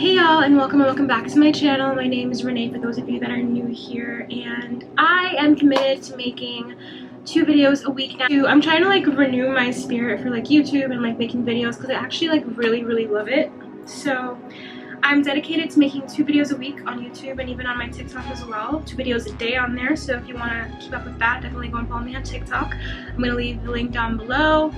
Hey y'all, and welcome back to my channel. My name is Renee for those of you that are new here, and I am committed to making 2 videos a week now. I'm trying to like renew my spirit for like YouTube and like making videos because I actually like really love it. So I'm dedicated to making 2 videos a week on YouTube and even on my TikTok as well. 2 videos a day on there, so if you want to keep up with that, definitely go and follow me on TikTok. I'm going to leave the link down below.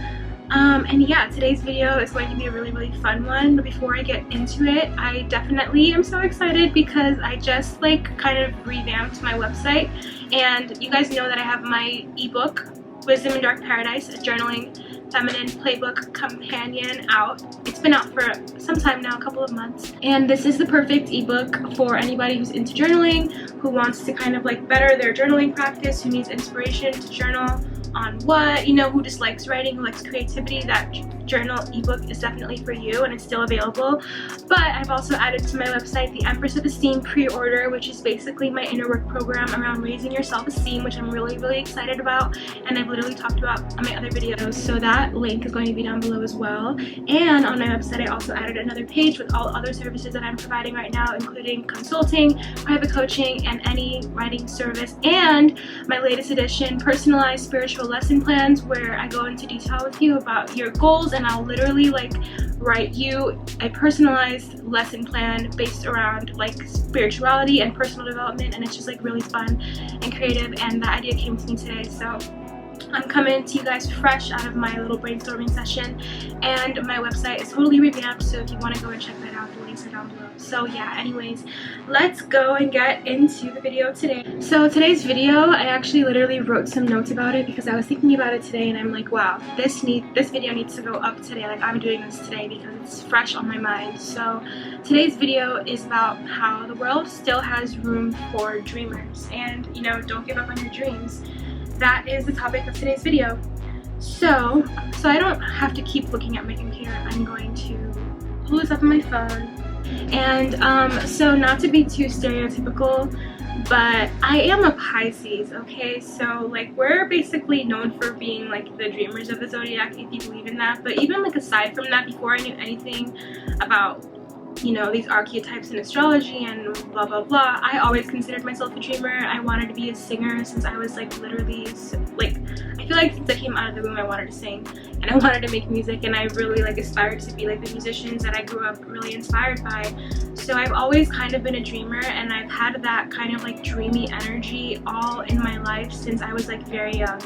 And yeah, today's video is going to be a really fun one, but before I get into it, I definitely am so excited because I just like kind of revamped my website, and you guys know that I have my ebook Wisdom in Dark Paradise, a journaling feminine playbook companion out. It's been out for some time now, a couple of months, and this is the perfect ebook for anybody who's into journaling, who wants to kind of like better their journaling practice, who needs inspiration to journal on what, you know, who just likes writing, who likes creativity. That journal ebook is definitely for you, and it's still available. But I've also added to my website the Empress of Esteem pre-order, which is basically my inner work program around raising your self-esteem, which I'm really excited about, and I've literally talked about on my other videos, so that link is going to be down below as well. And on my website I also added another page with all other services that I'm providing right now, including consulting, private coaching, and any writing service, and my latest edition, personalized spiritual lesson plans, where I go into detail with you about your goals, and I'll literally like write you a personalized lesson plan based around like spirituality and personal development, and it's just like really fun and creative, and that idea came to me today. So I'm coming to you guys fresh out of my little brainstorming session, and my website is totally revamped, so if you want to go and check that out, the links are down below. So yeah, anyways, let's go and get into the video today. So today's video, I actually literally wrote some notes about it because I was thinking about it today, and I'm like, wow, this video needs to go up today. Like, I'm doing this today because it's fresh on my mind. So today's video is about how the world still has room for dreamers, and you know, don't give up on your dreams. That is the topic of today's video. So I don't have to keep looking at my computer. I'm going to pull this up on my phone. And so not to be too stereotypical, but I am a Pisces, okay? So like, we're basically known for being like the dreamers of the zodiac, if you believe in that. But even like aside from that, before I knew anything about, you know, these archetypes in astrology and blah blah, I always considered myself a dreamer. I wanted to be a singer since I was like literally like, I feel like since I came out of the womb I wanted to sing, and I wanted to make music, and I really like aspired to be like the musicians that I grew up really inspired by. So I've always kind of been a dreamer, and I've had that kind of like dreamy energy all in my life since I was like very young.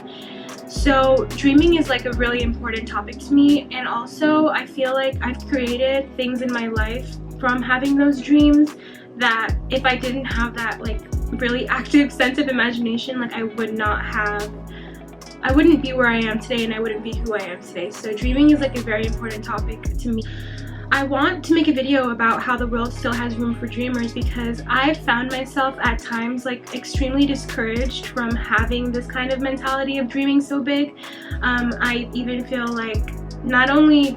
So dreaming is like a really important topic to me, and also I feel like I've created things in my life from having those dreams that if I didn't have that like really active sense of imagination, like I wouldn't be where I am today, and I wouldn't be who I am today. So dreaming is like a very important topic to me. I want to make a video about how the world still has room for dreamers because I've found myself at times like extremely discouraged from having this kind of mentality of dreaming so big. I even feel like not only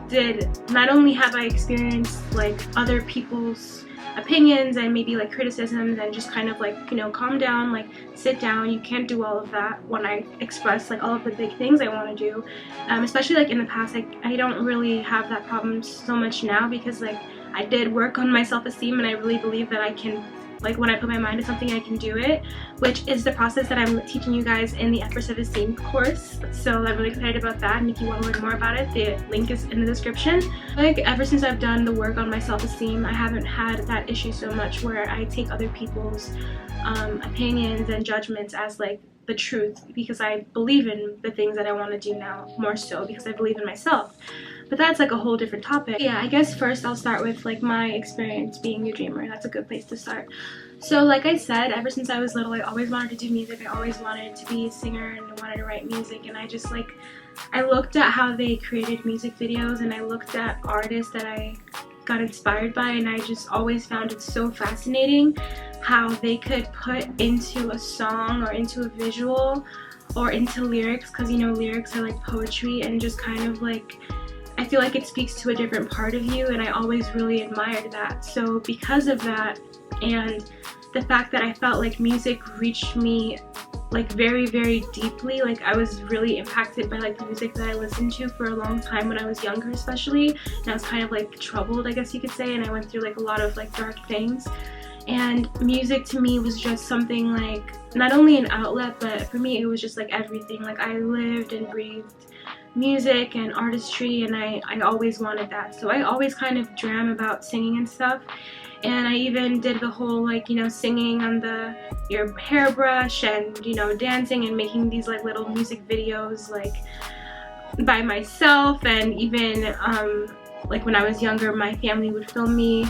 have I experienced like other people's opinions and maybe like criticisms and just kind of like, you know, calm down, like sit down, you can't do all of that when I express like all of the big things I want to do, especially like in the past. I don't really have that problem so much now because like I did work on my self-esteem, and I really believe that I can, like when I put my mind to something, I can do it, which is the process that I'm teaching you guys in the Empress of Esteem course. So I'm really excited about that, and if you want to learn more about it, the link is in the description. Like, ever since I've done the work on my self-esteem, I haven't had that issue so much where I take other people's opinions and judgments as like the truth, because I believe in the things that I want to do now, more so because I believe in myself. But that's like a whole different topic. Yeah, I guess first I'll start with like my experience being a dreamer. That's a good place to start. So like I said, ever since I was little, I always wanted to do music. I always wanted to be a singer, and I wanted to write music, and I just like, I looked at how they created music videos, and I looked at artists that I got inspired by, and I just always found it so fascinating how they could put into a song or into a visual or into lyrics, because you know, lyrics are like poetry, and just kind of like, I feel like it speaks to a different part of you, and I always really admired that. So because of that, and the fact that I felt like music reached me like very, very deeply. Like I was really impacted by like the music that I listened to for a long time when I was younger, especially, and I was kind of like troubled, I guess you could say, and I went through like a lot of like dark things. And music to me was just something like not only an outlet, but for me it was just like everything. Like I lived and breathed music and artistry, and I always wanted that. So I always kind of dream about singing and stuff. And I even did the whole like, you know, singing on your hairbrush and, you know, dancing and making these like little music videos like by myself. And even like when I was younger, my family would film me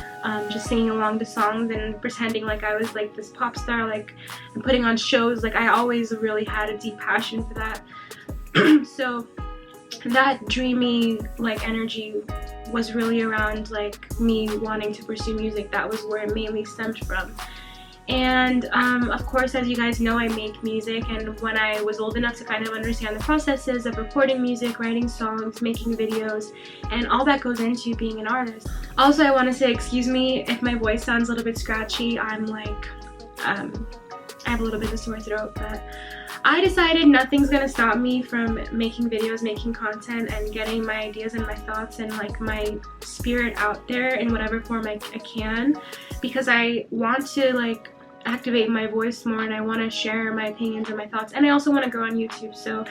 just singing along to songs and pretending like I was like this pop star, like, and putting on shows. Like I always really had a deep passion for that. So that dreamy like energy was really around like me wanting to pursue music. That was where it mainly stemmed from. And of course, as you guys know, I make music, and when I was old enough to kind of understand the processes of recording music, writing songs, making videos, and all that goes into being an artist. Also, I want to say excuse me if my voice sounds a little bit scratchy. I'm like, I have a little bit of a sore throat, but I decided nothing's gonna stop me from making videos, making content, and getting my ideas and my thoughts and like my spirit out there in whatever form I can, because I want to like activate my voice more, and I want to share my opinions and my thoughts, and I also want to grow on YouTube. So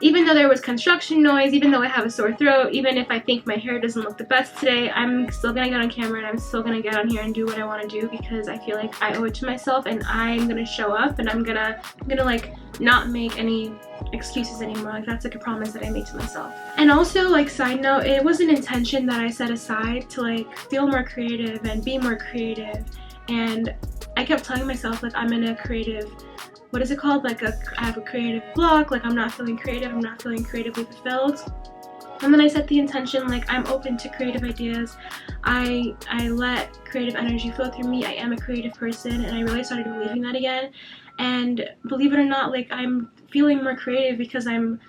even though there was construction noise, even though I have a sore throat, even if I think my hair doesn't look the best today, I'm still gonna get on camera and I'm still gonna get on here and do what I want to do, because I feel like I owe it to myself, and I'm gonna show up, and I'm gonna like not make any excuses anymore. Like that's like a promise that I made to myself. And also, like, side note, it was an intention that I set aside to like feel more creative and be more creative. And I kept telling myself like I'm in a creative, what is it called, like I have a creative block, like I'm not feeling creative, I'm not feeling creatively fulfilled. And then I set the intention like I'm open to creative ideas. I let creative energy flow through me. I am a creative person, and I really started believing that again. And believe it or not, like I'm feeling more creative because I'm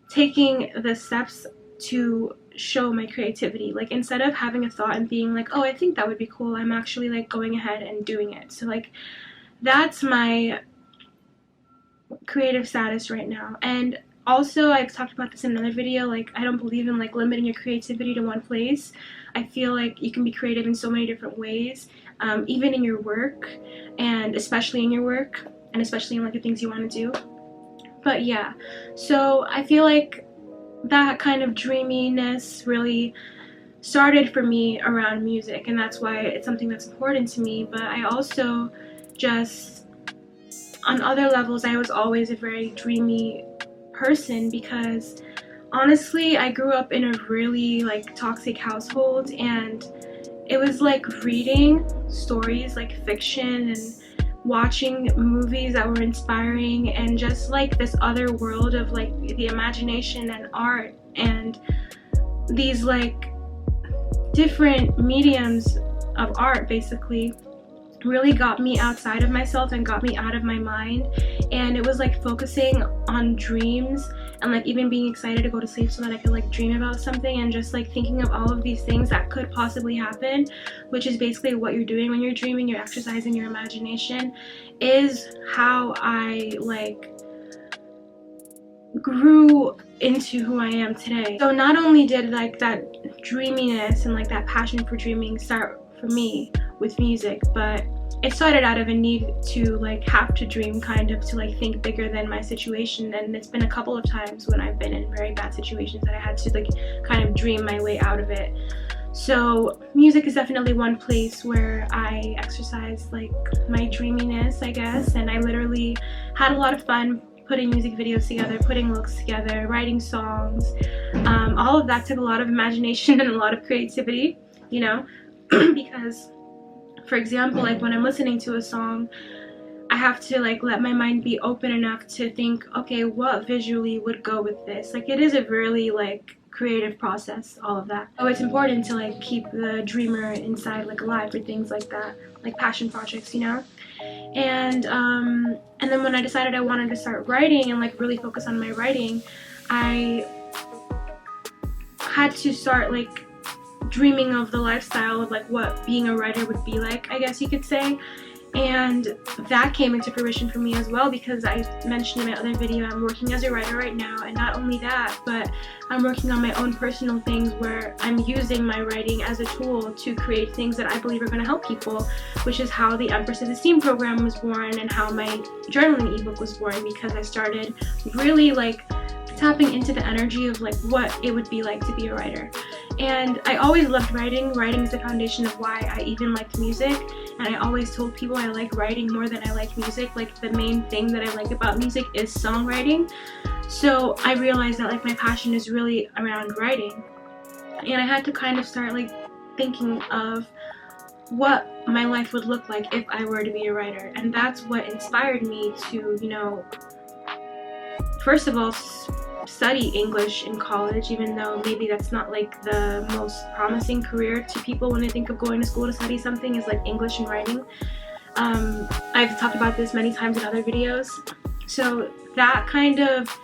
taking the steps to show my creativity. Like instead of having a thought and being like, oh, I think that would be cool, I'm actually like going ahead and doing it. So like that's my creative status right now. And also, I've talked about this in another video, like I don't believe in like limiting your creativity to one place. I feel like you can be creative in so many different ways, even in your work, and especially in your work, and especially in like the things you want to do. But yeah, so I feel like that kind of dreaminess really started for me around music, and that's why it's something that's important to me. But I also just, on other levels, I was always a very dreamy person, because honestly I grew up in a really like toxic household, and it was like reading stories like fiction and watching movies that were inspiring, and just like this other world of like the imagination and art and these like different mediums of art basically really got me outside of myself and got me out of my mind. And it was like focusing on dreams and like even being excited to go to sleep so that I could like dream about something, and just like thinking of all of these things that could possibly happen, which is basically what you're doing when you're dreaming. You're exercising your imagination, is how I like grew into who I am today. So not only did like that dreaminess and like that passion for dreaming start for me with music, but it started out of a need to like have to dream, kind of to like think bigger than my situation. And it's been a couple of times when I've been in very bad situations that I had to like kind of dream my way out of it. So music is definitely one place where I exercise like my dreaminess, I guess. And I literally had a lot of fun putting music videos together, putting looks together, writing songs. All of that took a lot of imagination and a lot of creativity, you know, because for example, like when I'm listening to a song, I have to like let my mind be open enough to think, okay, what visually would go with this? Like it is a really like creative process, all of that. So it's important to like keep the dreamer inside like alive for things like that, like passion projects, you know? And then when I decided I wanted to start writing and like really focus on my writing, I had to start like dreaming of the lifestyle of like what being a writer would be like, I guess you could say. And that came into fruition for me as well, because I mentioned in my other video I'm working as a writer right now, and not only that, but I'm working on my own personal things where I'm using my writing as a tool to create things that I believe are going to help people, which is how the Empress's Esteem program was born and how my journaling ebook was born, because I started really like tapping into the energy of like what it would be like to be a writer. And I always loved writing. Writing is the foundation of why I even liked music, and I always told people I like writing more than I like music. Like, the main thing that I like about music is songwriting. So I realized that like my passion is really around writing, and I had to kind of start like thinking of what my life would look like if I were to be a writer. And that's what inspired me to, you know, first of all, study English in college, even though maybe that's not like the most promising career to people when they think of going to school to study something, is like English and writing. I've talked about this many times in other videos. So that kind of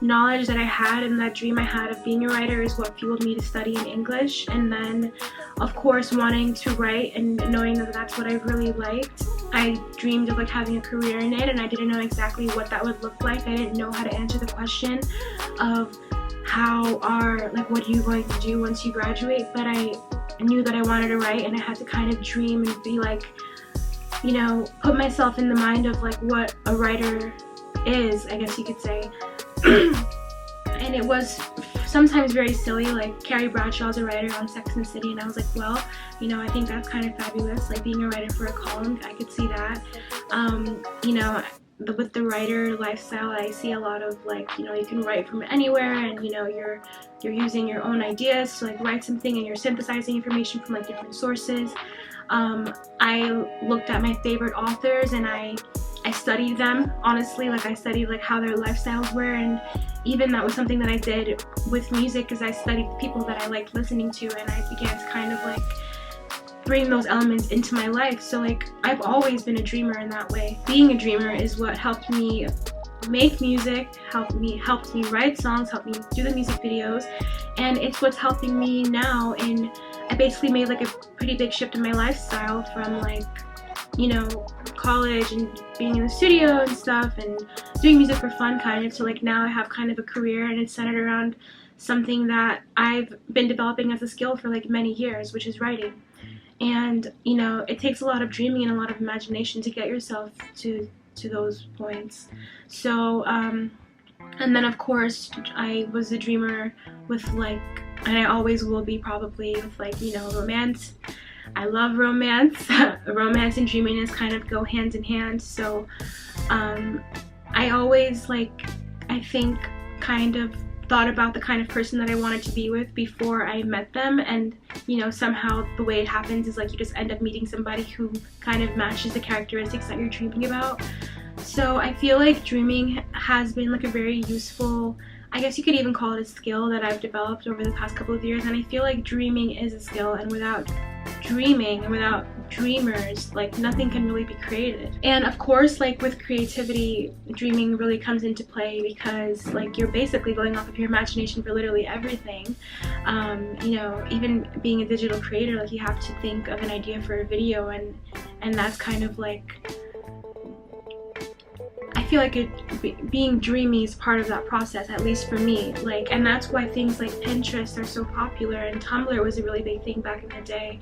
knowledge that I had and that dream I had of being a writer is what fueled me to study in English. And then of course wanting to write and knowing that that's what I really liked, I dreamed of like having a career in it, and I didn't know exactly what that would look like. I didn't know how to answer the question of what are you going to do once you graduate, but I knew that I wanted to write, and I had to kind of dream and be like, you know, put myself in the mind of like what a writer is, I guess you could say. And it was sometimes very silly, like Carrie Bradshaw's a writer on Sex and the City, and I was like, well, you know, I think that's kind of fabulous, like being a writer for a column. I could see that. You know, with the writer lifestyle, I see a lot of like, you know, you can write from anywhere, and you know, you're using your own ideas to like write something, and you're synthesizing information from like different sources. I looked at my favorite authors and I studied them, honestly. Like, I studied like how their lifestyles were, and even that was something that I did with music, is I studied the people that I liked listening to, and I began to kind of like bring those elements into my life. So like, I've always been a dreamer in that way. Being a dreamer is what helped me make music, helped me write songs, helped me do the music videos, and it's what's helping me now. And I basically made like a pretty big shift in my lifestyle from like, you know, college and being in the studio and stuff and doing music for fun kind of, to like now I have kind of a career, and it's centered around something that I've been developing as a skill for like many years, which is writing. And you know, it takes a lot of dreaming and a lot of imagination to get yourself to those points. So and then of course I was a dreamer with like, and I always will be probably, with like, you know, romance. I love romance. Romance and dreaminess kind of go hand in hand. So I always like, I think, kind of thought about the kind of person that I wanted to be with before I met them, and you know, somehow the way it happens is like you just end up meeting somebody who kind of matches the characteristics that you're dreaming about. So I feel like dreaming has been like a very useful, I guess you could even call it a skill that I've developed over the past couple of years. And I feel like dreaming is a skill, and without dreaming and without dreamers, like nothing can really be created. And of course, like with creativity, dreaming really comes into play, because like you're basically going off of your imagination for literally everything. You know, even being a digital creator, like you have to think of an idea for a video, and that's kind of like, I feel like being dreamy is part of that process, at least for me. Like, and that's why things like Pinterest are so popular, and Tumblr was a really big thing back in the day,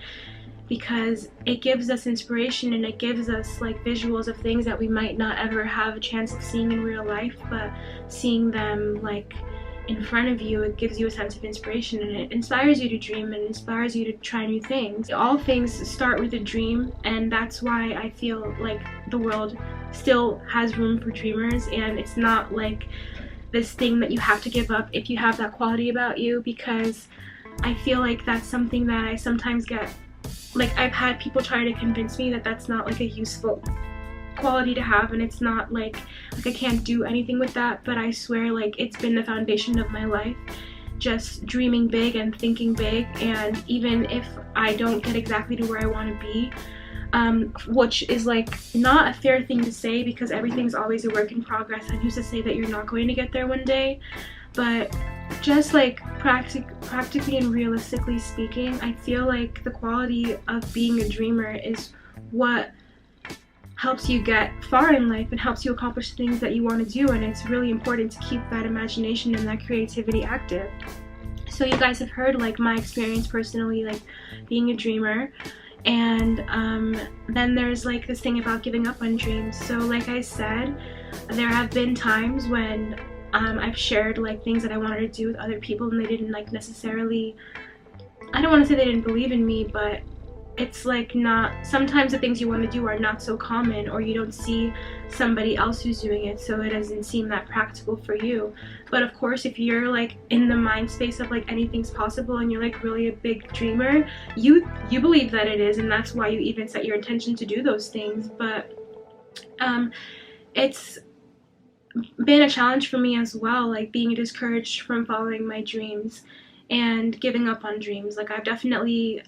because it gives us inspiration and it gives us like visuals of things that we might not ever have a chance of seeing in real life, but seeing them like in front of you, it gives you a sense of inspiration, and it inspires you to dream and inspires you to try new things. All things start with a dream, and that's why I feel like the world still has room for dreamers, and it's not like this thing that you have to give up if you have that quality about you, because I feel like that's something that I sometimes get, like I've had people try to convince me that that's not like a useful quality to have, and it's not like I can't do anything with that, but I swear like it's been the foundation of my life, just dreaming big and thinking big. And even if I don't get exactly to where I want to be, which is like not a fair thing to say, because everything's always a work in progress, and who's to say that you're not going to get there one day, but just like practically and realistically speaking, I feel like the quality of being a dreamer is what helps you get far in life and helps you accomplish things that you want to do, and it's really important to keep that imagination and that creativity active. So you guys have heard like my experience personally, like being a dreamer, and then there's like this thing about giving up on dreams. So like I said, there have been times when I've shared like things that I wanted to do with other people and they didn't like necessarily, I don't want to say they didn't believe in me, but it's like not, sometimes the things you want to do are not so common, or you don't see somebody else who's doing it, so it doesn't seem that practical for you. But of course, if you're like in the mind space of like anything's possible and you're like really a big dreamer, you believe that it is, and that's why you even set your intention to do those things. But it's been a challenge for me as well, like being discouraged from following my dreams and giving up on dreams. Like I've definitely,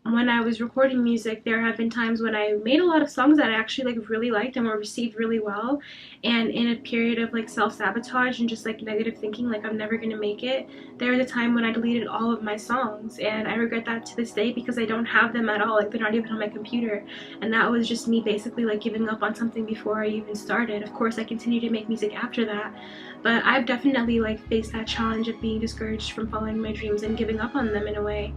when I was recording music, there have been times when I made a lot of songs that I actually like really liked and were received really well, and in a period of like self-sabotage and just like negative thinking, like I'm never gonna make it, there was a time when I deleted all of my songs, and I regret that to this day because I don't have them at all. Like they're not even on my computer, and that was just me basically like giving up on something before I even started. Of course I continued to make music after that, but I've definitely like faced that challenge of being discouraged from following my dreams and giving up on them in a way.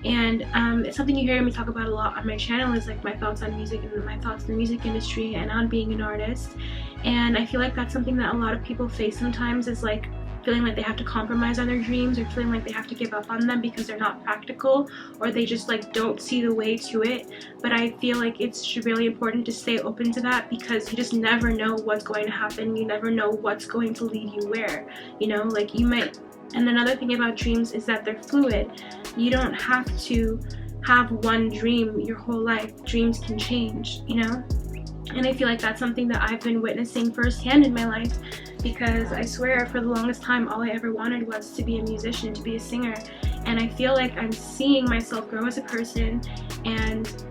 And it's something you hear me talk about a lot on my channel, is like my thoughts on music and my thoughts in the music industry and on being an artist. And I feel like that's something that a lot of people face sometimes, is like feeling like they have to compromise on their dreams, or feeling like they have to give up on them because they're not practical, or they just like don't see the way to it. But I feel like it's really important to stay open to that, because you just never know what's going to happen. You never know what's going to lead you where, you know, like you might. And another thing about dreams is that they're fluid. You don't have to have one dream your whole life. Dreams can change, you know? And I feel like that's something that I've been witnessing firsthand in my life, because I swear for the longest time all I ever wanted was to be a musician, to be a singer. And I feel like I'm seeing myself grow as a person and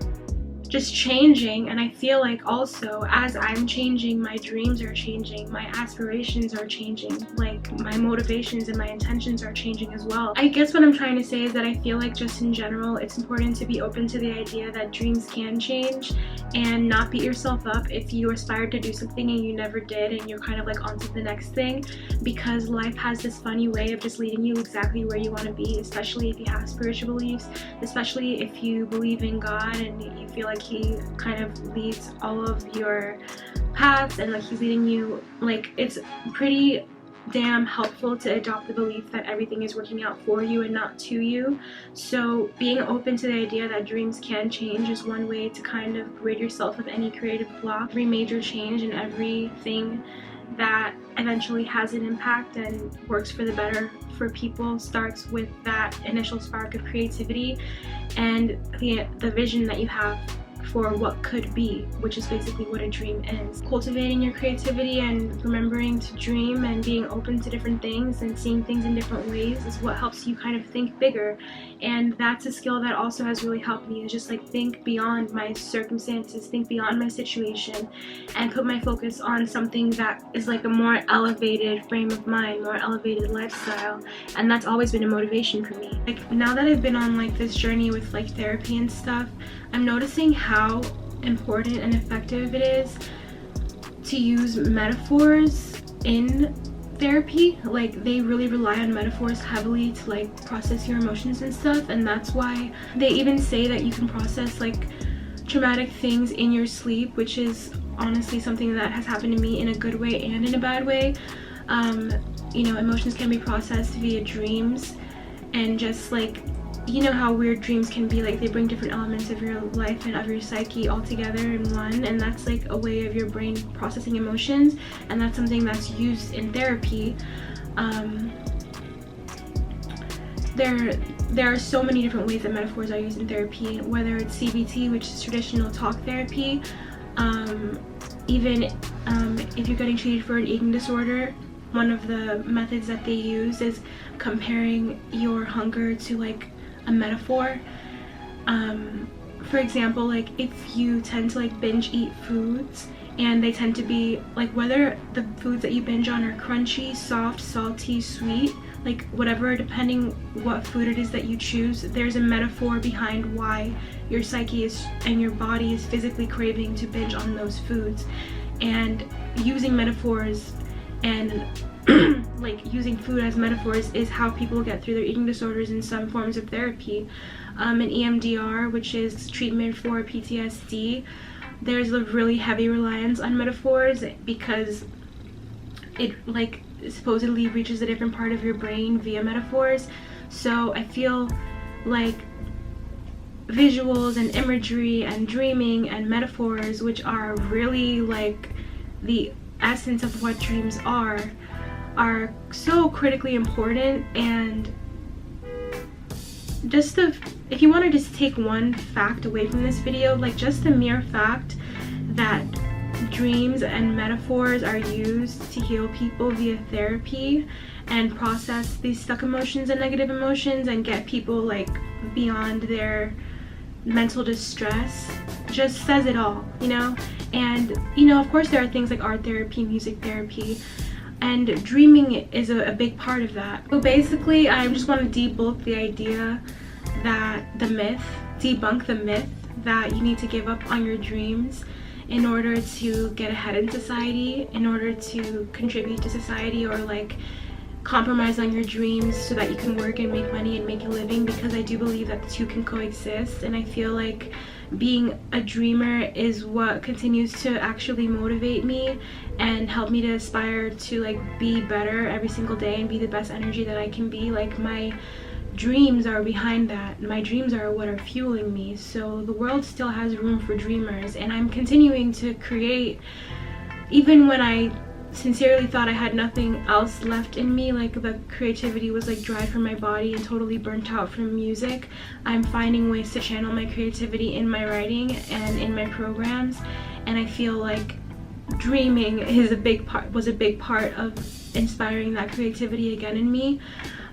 just changing, and I feel like also as I'm changing, my dreams are changing, my aspirations are changing, like my motivations and my intentions are changing as well. I guess what I'm trying to say is that I feel like just in general it's important to be open to the idea that dreams can change, and not beat yourself up if you aspired to do something and you never did and you're kind of like on to the next thing, because life has this funny way of just leading you exactly where you want to be, especially if you have spiritual beliefs, especially if you believe in God and you feel like he kind of leads all of your paths and like he's leading you. Like it's pretty damn helpful to adopt the belief that everything is working out for you and not to you. So being open to the idea that dreams can change is one way to kind of rid yourself of any creative block. Every major change and everything that eventually has an impact and works for the better for people starts with that initial spark of creativity and the vision that you have for what could be, which is basically what a dream is. Cultivating your creativity and remembering to dream and being open to different things and seeing things in different ways is what helps you kind of think bigger. And that's a skill that also has really helped me, is just like think beyond my circumstances, think beyond my situation, and put my focus on something that is like a more elevated frame of mind, more elevated lifestyle. And that's always been a motivation for me. Like now that I've been on like this journey with like therapy and stuff, I'm noticing how important and effective it is to use metaphors in therapy. Like they really rely on metaphors heavily to like process your emotions and stuff, and that's why they even say that you can process like traumatic things in your sleep, which is honestly something that has happened to me in a good way and in a bad way. You know, emotions can be processed via dreams, and just like, you know how weird dreams can be, like they bring different elements of your life and of your psyche all together in one, and that's like a way of your brain processing emotions, and that's something that's used in therapy. There are so many different ways that metaphors are used in therapy, whether it's CBT, which is traditional talk therapy, even if you're getting treated for an eating disorder, one of the methods that they use is comparing your hunger to like a metaphor. For example, like if you tend to like binge eat foods, and they tend to be like, whether the foods that you binge on are crunchy, soft, salty, sweet, like whatever, depending what food it is that you choose, there's a metaphor behind why your psyche is and your body is physically craving to binge on those foods. And using metaphors and like using food as metaphors is how people get through their eating disorders in some forms of therapy. In EMDR, which is treatment for PTSD, there's a really heavy reliance on metaphors because it like supposedly reaches a different part of your brain via metaphors. So I feel like visuals and imagery and dreaming and metaphors, which are really like the essence of what dreams are so critically important. And just if you want to just take one fact away from this video, like just the mere fact that dreams and metaphors are used to heal people via therapy and process these stuck emotions and negative emotions and get people like beyond their mental distress, just says it all, you know. And you know, of course there are things like art therapy, music therapy, and dreaming is a big part of that. So basically I just want to debunk the myth that you need to give up on your dreams in order to get ahead in society, in order to contribute to society, or like compromise on your dreams so that you can work and make money and make a living, because I do believe that the two can coexist. And I feel like being a dreamer is what continues to actually motivate me and help me to aspire to like be better every single day and be the best energy that I can be. Like my dreams are behind that. My dreams are what are fueling me. So the world still has room for dreamers, and I'm continuing to create even when I sincerely thought I had nothing else left in me, like the creativity was like dried from my body and totally burnt out from music. I'm finding ways to channel my creativity in my writing and in my programs, and I feel like dreaming was a big part of inspiring that creativity again in me.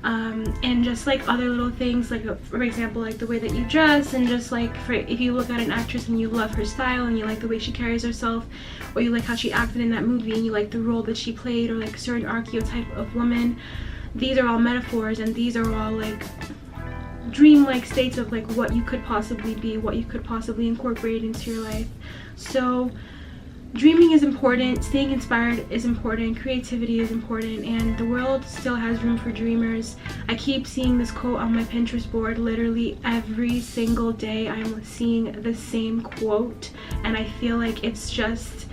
And just like other little things, like for example like the way that you dress, and just like if you look at an actress and you love her style and you like the way she carries herself, or you like how she acted in that movie and you like the role that she played, or like a certain archetype of woman, these are all metaphors, and these are all like dream-like states of like what you could possibly be, what you could possibly incorporate into your life. So dreaming is important, staying inspired is important, creativity is important, and the world still has room for dreamers. I keep seeing this quote on my Pinterest board literally every single day. I'm seeing the same quote, and I feel like it's just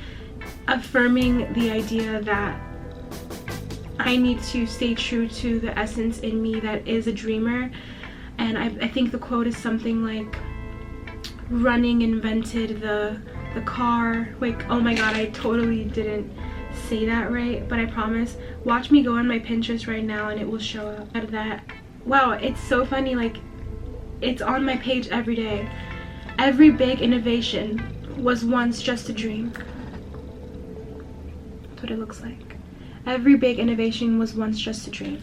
affirming the idea that I need to stay true to the essence in me that is a dreamer. And I think the quote is something like, running invented the car. Like, oh my god, I totally didn't say that right, but I promise. Watch me go on my Pinterest right now and it will show up. That, wow, it's so funny, like it's on my page every day. Every big innovation was once just a dream. That's what it looks like. Every big innovation was once just a dream.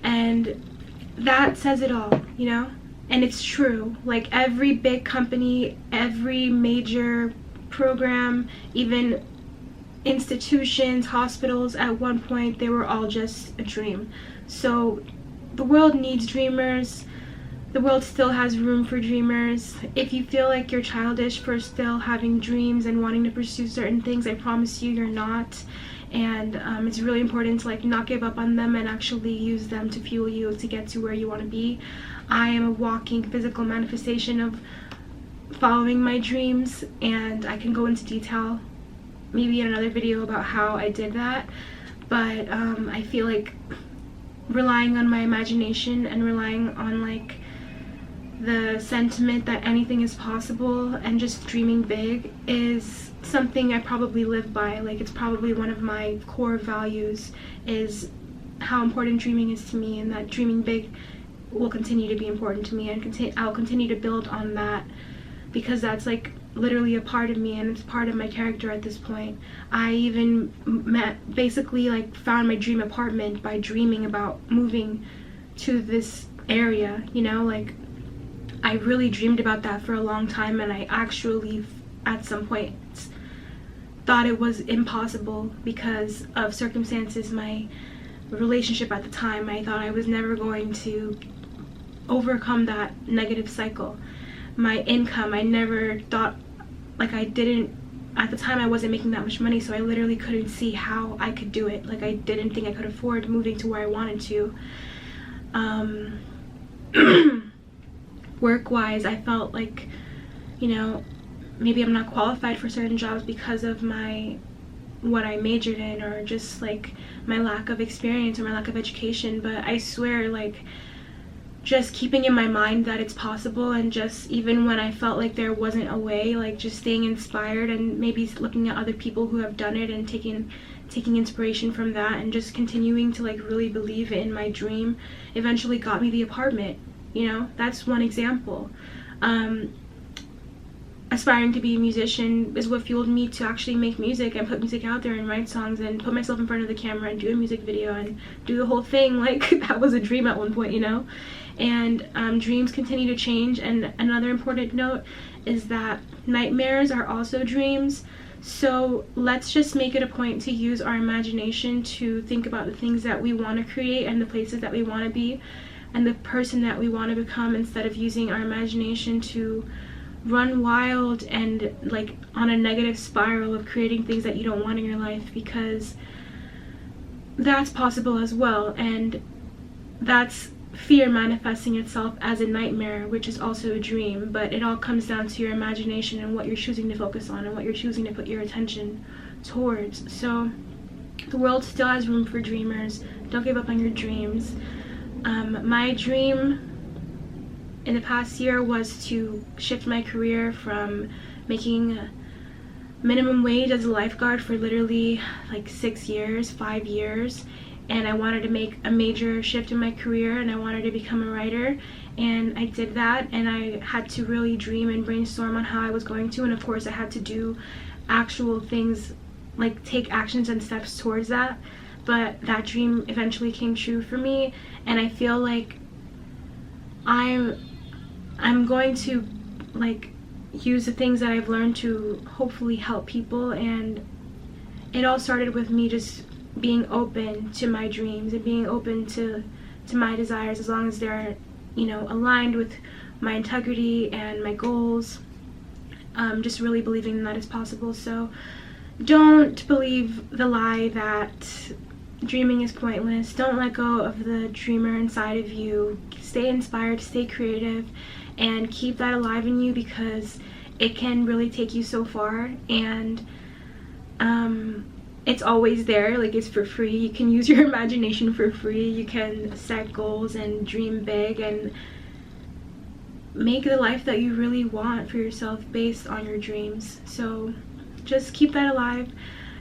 And that says it all, you know? And it's true. Like every big company, every major program, even institutions, hospitals, at one point they were all just a dream. So the world needs dreamers. The world still has room for dreamers. If you feel like you're childish for still having dreams and wanting to pursue certain things, I promise you you're not. And it's really important to like not give up on them and actually use them to fuel you to get to where you want to be. I am a walking physical manifestation of following my dreams, and I can go into detail maybe in another video about how I did that. But I feel like relying on my imagination and relying on like the sentiment that anything is possible and just dreaming big is something I probably live by. Like it's probably one of my core values, is how important dreaming is to me, and that dreaming big will continue to be important to me, and I'll continue to build on that, because that's like literally a part of me and it's part of my character at this point. I even basically like found my dream apartment by dreaming about moving to this area, you know. Like I really dreamed about that for a long time, and I actually at some point thought it was impossible because of circumstances. My relationship at the time. I thought I was never going to overcome that negative cycle. My income, I never thought, like, I didn't, at the time I wasn't making that much money, so I literally couldn't see how I could do it. Like, I didn't think I could afford moving to where I wanted to. Work-wise, I felt like, you know, maybe I'm not qualified for certain jobs because of what I majored in, or just like my lack of experience or my lack of education. But I swear, like, just keeping in my mind that it's possible, and just even when I felt like there wasn't a way, like just staying inspired and maybe looking at other people who have done it and taking inspiration from that, and just continuing to like really believe in my dream eventually got me the apartment. You know, that's one example. Aspiring to be a musician is what fueled me to actually make music and put music out there and write songs and put myself in front of the camera and do a music video and do the whole thing. Like, that was a dream at one point, you know. And dreams continue to change. And another important note is that nightmares are also dreams. So let's just make it a point to use our imagination to think about the things that we want to create and the places that we want to be and the person that we want to become, instead of using our imagination to run wild and like on a negative spiral of creating things that you don't want in your life, because that's possible as well. And that's fear manifesting itself as a nightmare, which is also a dream. But it all comes down to your imagination and what you're choosing to focus on and what you're choosing to put your attention towards. So the world still has room for dreamers. Don't give up on your dreams. My dream in the past year was to shift my career from making minimum wage as a lifeguard for literally like 6 years, 5 years, and I wanted to make a major shift in my career, and I wanted to become a writer, and I did that. And I had to really dream and brainstorm on how I was going to, and of course I had to do actual things, like take actions and steps towards that. But that dream eventually came true for me, and I feel like I'm going to like use the things that I've learned to hopefully help people. And it all started with me just being open to my dreams and being open to my desires, as long as they're, you know, aligned with my integrity and my goals. Just really believing that it's possible. So don't believe the lie that dreaming is pointless. Don't let go of the dreamer inside of you. Stay inspired, stay creative, and keep that alive in you, because it can really take you so far. And it's always there. Like, it's for free. You can use your imagination for free. You can set goals and dream big and make the life that you really want for yourself based on your dreams. So just keep that alive.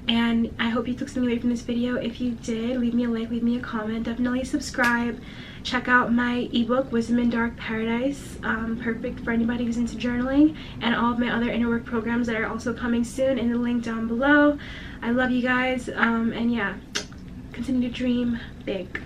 And I hope you took something away from this video. If you did, leave me a like, leave me a comment, definitely subscribe. Check out my ebook, Wisdom in Dark Paradise, perfect for anybody who's into journaling, and all of my other inner work programs that are also coming soon in the link down below. I love you guys, and yeah, continue to dream big.